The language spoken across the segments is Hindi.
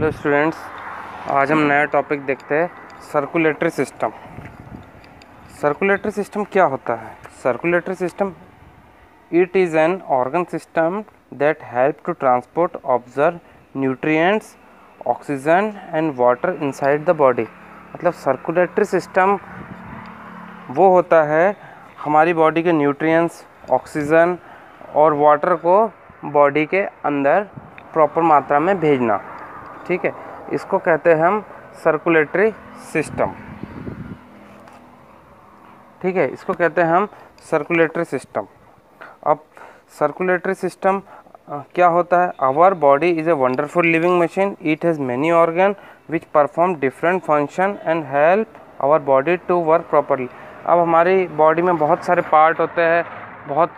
हेलो स्टूडेंट्स, आज हम नया टॉपिक देखते हैं सर्कुलेटरी सिस्टम। सर्कुलेटरी सिस्टम क्या होता है? Circulatory system it is an organ system that help to transport observe nutrients oxygen and water inside the body. मतलब सर्कुलेटरी सिस्टम वो होता है हमारी बॉडी के न्यूट्रिएंट्स, ऑक्सीजन और वाटर को बॉडी के अंदर प्रॉपर मात्रा में भेजना। ठीक है, इसको कहते हैं हम सर्कुलेटरी सिस्टम। ठीक है, इसको कहते हैं हम सर्कुलेटरी सिस्टम। अब सर्कुलेटरी सिस्टम क्या होता है? Our body is a wonderful living machine. It has many organ which perform different function and help our body to work properly. अब हमारी बॉडी में बहुत सारे पार्ट होते हैं, बहुत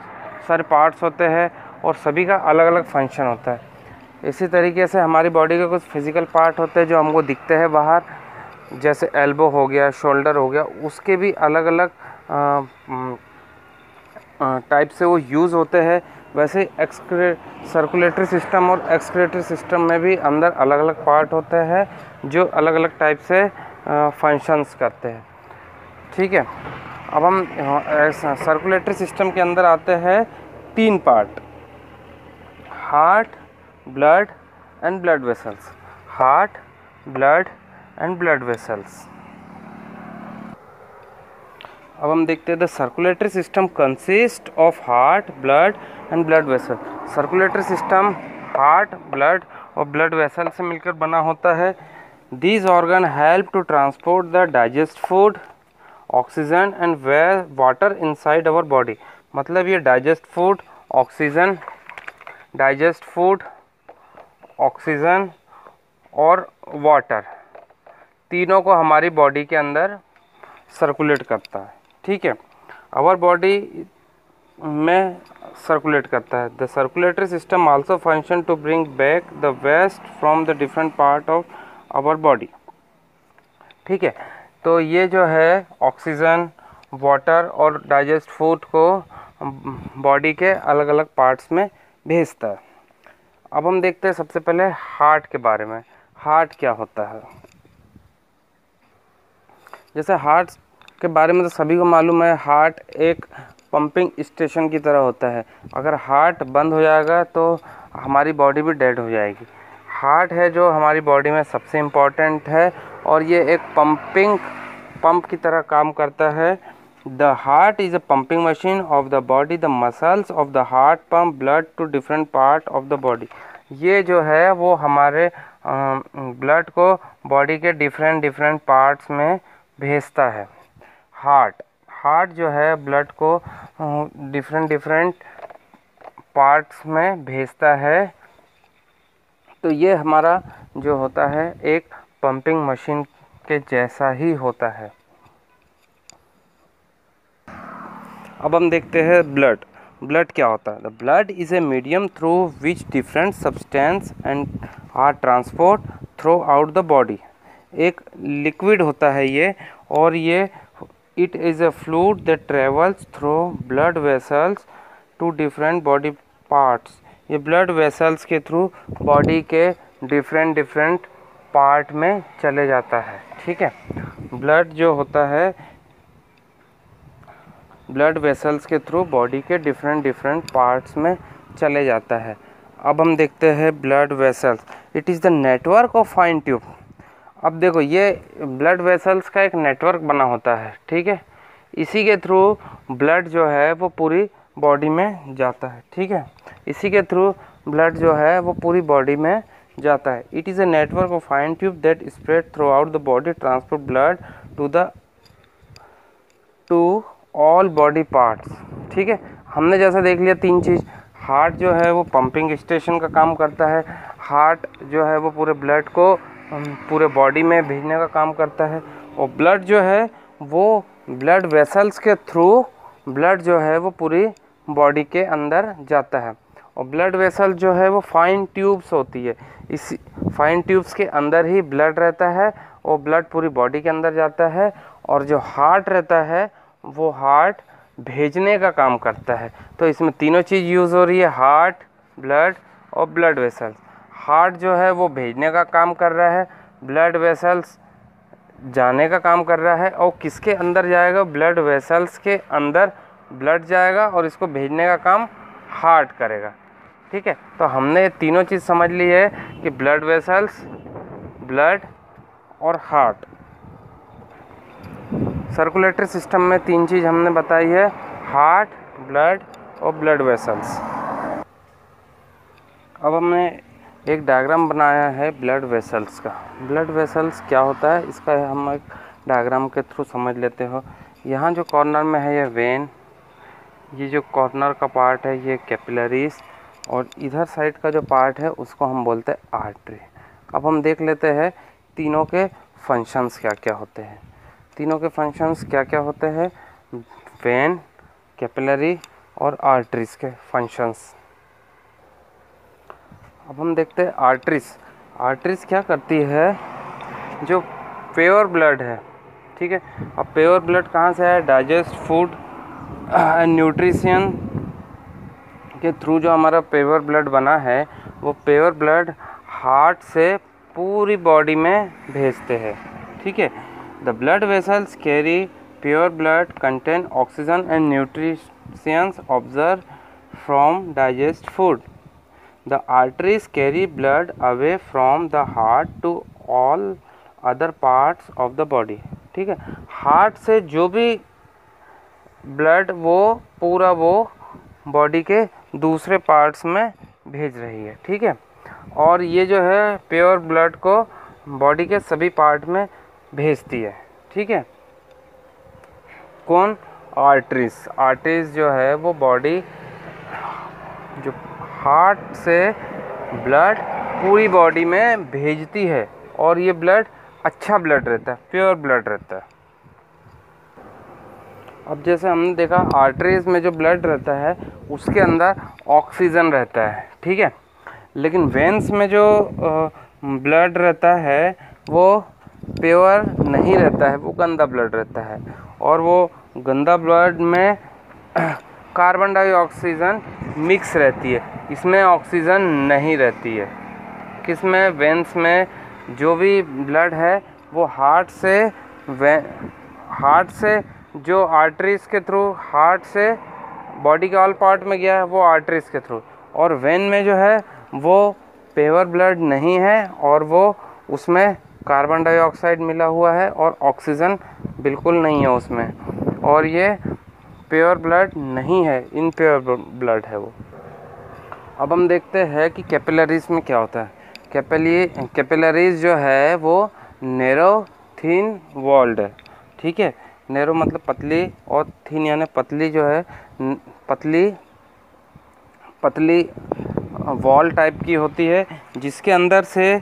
सारे पार्ट्स होते हैं और सभी का अलग अलग फंक्शन होता है। इसी तरीके से हमारी बॉडी के कुछ फिज़िकल पार्ट होते हैं जो हमको दिखते हैं बाहर, जैसे एल्बो हो गया, शोल्डर हो गया, उसके भी अलग अलग टाइप से वो यूज़ होते हैं। वैसे सर्कुलेटरी सिस्टम और एक्सक्रीटरी सिस्टम में भी अंदर अलग अलग पार्ट होते हैं जो अलग अलग टाइप से फंक्शंस करते हैं। ठीक है, अब हम सर्कुलेटरी सिस्टम के अंदर आते हैं 3 part: heart, blood and blood vessels. Heart, blood and blood vessels. अब हम देखते हैं the circulatory system consist of heart, blood and blood vessel. Circulatory system heart, blood और ब्लड वेसल से मिलकर बना होता है। These organ help to transport the digest food, oxygen and water inside our body. मतलब ये डाइजेस्ट फूड, ऑक्सीजन और वाटर तीनों को हमारी बॉडी के अंदर सर्कुलेट करता है। ठीक है, आवर बॉडी में सर्कुलेट करता है। The circulatory system also function to bring back the waste from the different part of our body. ठीक है, तो ये जो है ऑक्सीजन, वाटर और डाइजेस्ट फूड को बॉडी के अलग अलग पार्ट्स में भेजता है। अब हम देखते हैं सबसे पहले हार्ट के बारे में। हार्ट क्या होता है? जैसे हार्ट के बारे में तो सभी को मालूम है, हार्ट एक पंपिंग स्टेशन की तरह होता है। अगर हार्ट बंद हो जाएगा तो हमारी बॉडी भी डेड हो जाएगी। हार्ट है जो हमारी बॉडी में सबसे इम्पॉर्टेंट है और ये एक पंप की तरह काम करता है। The heart is a pumping machine of the body. The muscles of the heart pump blood to different part of the body. ये जो है वो हमारे ब्लड को बॉडी के डिफरेंट पार्ट्स में भेजता है। हार्ट जो है ब्लड को डिफरेंट पार्ट्स में भेजता है। तो ये हमारा जो होता है एक पंपिंग मशीन के जैसा ही होता है। अब हम देखते हैं ब्लड क्या होता है। The blood is a medium through which different substance and are transport throughout the body. एक लिक्विड होता है ये, और ये it is a fluid that travels through blood vessels to different body parts. ये ब्लड वेसल्स के थ्रू बॉडी के डिफरेंट पार्ट में चले जाता है। ठीक है, ब्लड जो होता है ब्लड वेसल्स के थ्रू बॉडी के डिफरेंट पार्ट्स में चले जाता है। अब हम देखते हैं blood vessels. It is the network of fine tube. अब देखो, ये ब्लड वेसल्स का एक नेटवर्क बना होता है। ठीक है, इसी के थ्रू ब्लड जो है वो पूरी बॉडी में जाता है। ठीक है, इसी के थ्रू ब्लड जो है वो पूरी बॉडी में जाता है। It is a network of fine tube that spread throughout the body transport blood to all body parts. ठीक है, हमने जैसा देख लिया 3 चीज़। हार्ट जो है वो पंपिंग स्टेशन का काम करता है। हार्ट जो है वो पूरे ब्लड को पूरे बॉडी में भेजने का काम करता है। और ब्लड जो है वो ब्लड वेसल्स के थ्रू ब्लड जो है वो पूरी बॉडी के अंदर जाता है। और ब्लड वेसल जो है वो फाइन ट्यूब्स होती है। इस फाइन ट्यूब्स के अंदर ही ब्लड रहता है और ब्लड पूरी बॉडी के अंदर जाता है। और जो हार्ट रहता है वो हार्ट भेजने का काम करता है। तो इसमें तीनों चीज़ यूज़ हो रही है, हार्ट, ब्लड और ब्लड वेसल्स। हार्ट जो है वो भेजने का काम कर रहा है, ब्लड वेसल्स जाने का काम कर रहा है। और किसके अंदर जाएगा? ब्लड वेसल्स के अंदर ब्लड जाएगा और इसको भेजने का काम हार्ट करेगा। ठीक है, तो हमने तीनों चीज़ समझ ली है कि ब्लड वेसल्स, ब्लड और हार्ट। सर्कुलेटरी सिस्टम में 3 चीज़ हमने बताई है, हार्ट, ब्लड और ब्लड वेसल्स। अब हमने एक डायग्राम बनाया है ब्लड वेसल्स का। ब्लड वेसल्स क्या होता है इसका हम एक डायग्राम के थ्रू समझ लेते हो। यहाँ जो कॉर्नर में है ये वेन, ये जो कॉर्नर का पार्ट है ये कैपिलरीज, और इधर साइड का जो पार्ट है उसको हम बोलते हैं आर्टरी। अब हम देख लेते हैं तीनों के फंक्शंस क्या क्या होते हैं। तीनों के फंक्शंस क्या क्या होते हैं, वेन, कैपिलरी और आर्टरीज के फंक्शंस। अब हम देखते हैं आर्टरीज। आर्टरीज क्या करती है, जो प्योर ब्लड है, ठीक है। अब प्योर ब्लड कहाँ से है? डाइजेस्ट फूड एंड न्यूट्रिशन के थ्रू जो हमारा प्योर ब्लड बना है, वो प्योर ब्लड हार्ट से पूरी बॉडी में भेजते हैं, ठीक है। The blood vessels carry pure blood contain oxygen and nutritions observe from digest food. The arteries carry blood away from the heart to all other parts of the body, ठीक है। हार्ट से जो भी ब्लड वो पूरा वो बॉडी के दूसरे पार्ट्स में भेज रही है, ठीक है। और ये जो है प्योर ब्लड को बॉडी के सभी पार्ट में भेजती है, ठीक है। कौन? आर्टरीज। आर्टरीज जो है वो बॉडी जो हार्ट से ब्लड पूरी बॉडी में भेजती है, और ये ब्लड अच्छा ब्लड रहता है, प्योर ब्लड रहता है। अब जैसे हमने देखा आर्टरीज में जो ब्लड रहता है उसके अंदर ऑक्सीजन रहता है, ठीक है। लेकिन वेन्स में जो ब्लड रहता है वो प्योर नहीं रहता है, वो गंदा ब्लड रहता है। और वो गंदा ब्लड में कार्बन डाइऑक्सीजन मिक्स रहती है, इसमें ऑक्सीजन नहीं रहती है। किसमें? वेन्स में। जो भी ब्लड है वो हार्ट से जो आर्टरीज के थ्रू हार्ट से बॉडी के ऑल पार्ट में गया है वो आर्टरीज के थ्रू। और वेन में जो है वो प्योर ब्लड नहीं है, और वो उसमें कार्बन डाइऑक्साइड मिला हुआ है और ऑक्सीजन बिल्कुल नहीं है उसमें, और ये प्योर ब्लड नहीं है, इनप्योर ब्लड है वो। अब हम देखते हैं कि कैपिलरीज में क्या होता है। कैपिलरीज जो है वो नैरो थिन वॉल्ड है, ठीक है। नैरो मतलब पतली, और थिन यानी पतली जो है पतली वॉल टाइप की होती है, जिसके अंदर से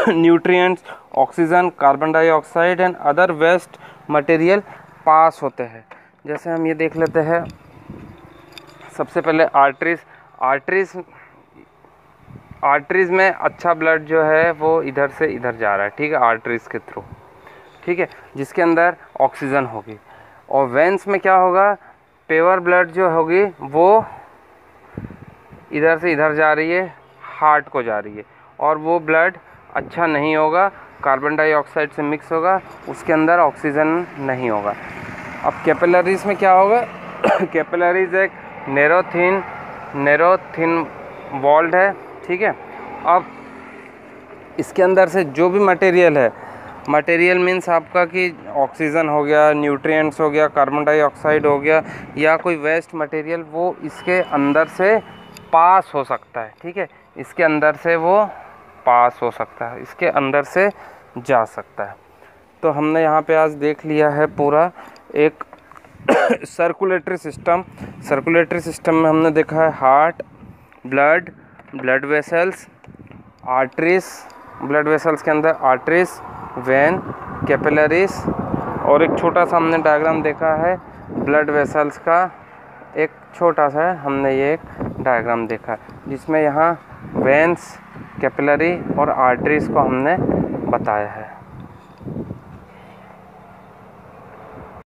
nutrients, oxygen, carbon dioxide and other waste material pass होते हैं। जैसे हम ये देख लेते हैं, सबसे पहले आर्टरीज में अच्छा ब्लड जो है वो इधर से इधर जा रहा है, ठीक है, आर्टरीज के थ्रू, ठीक है, जिसके अंदर ऑक्सीजन होगी। और वेन्स में क्या होगा? प्योर ब्लड जो होगी वो इधर से इधर जा रही है, हार्ट को जा रही है, और वो ब्लड अच्छा नहीं होगा, कार्बन डाइऑक्साइड से मिक्स होगा, उसके अंदर ऑक्सीजन नहीं होगा। अब कैपिलरीज में क्या होगा? कैपिलरीज एक नैरो थिन वॉल्ड है, ठीक है। अब इसके अंदर से जो भी मटेरियल है, मटेरियल मीन्स आपका कि ऑक्सीजन हो गया, न्यूट्रिएंट्स हो गया, कार्बन डाइऑक्साइड हो गया, या कोई वेस्ट मटेरियल, वो इसके अंदर से पास हो सकता है, ठीक है। इसके अंदर से वो पास हो सकता है, इसके अंदर से जा सकता है। तो हमने यहाँ पे आज देख लिया है पूरा एक सर्कुलेटरी सिस्टम में हमने देखा है heart, blood vessels, arteries, blood vessels के अंदर आर्टरीज, वेन, कैपिलरीज, और एक छोटा सा हमने डायग्राम देखा है ब्लड वेसल्स का। एक छोटा सा हमने ये एक डायग्राम देखा जिसमें यहाँ वेन्स, कैपिलरी और आर्टरीज को हमने बताया है।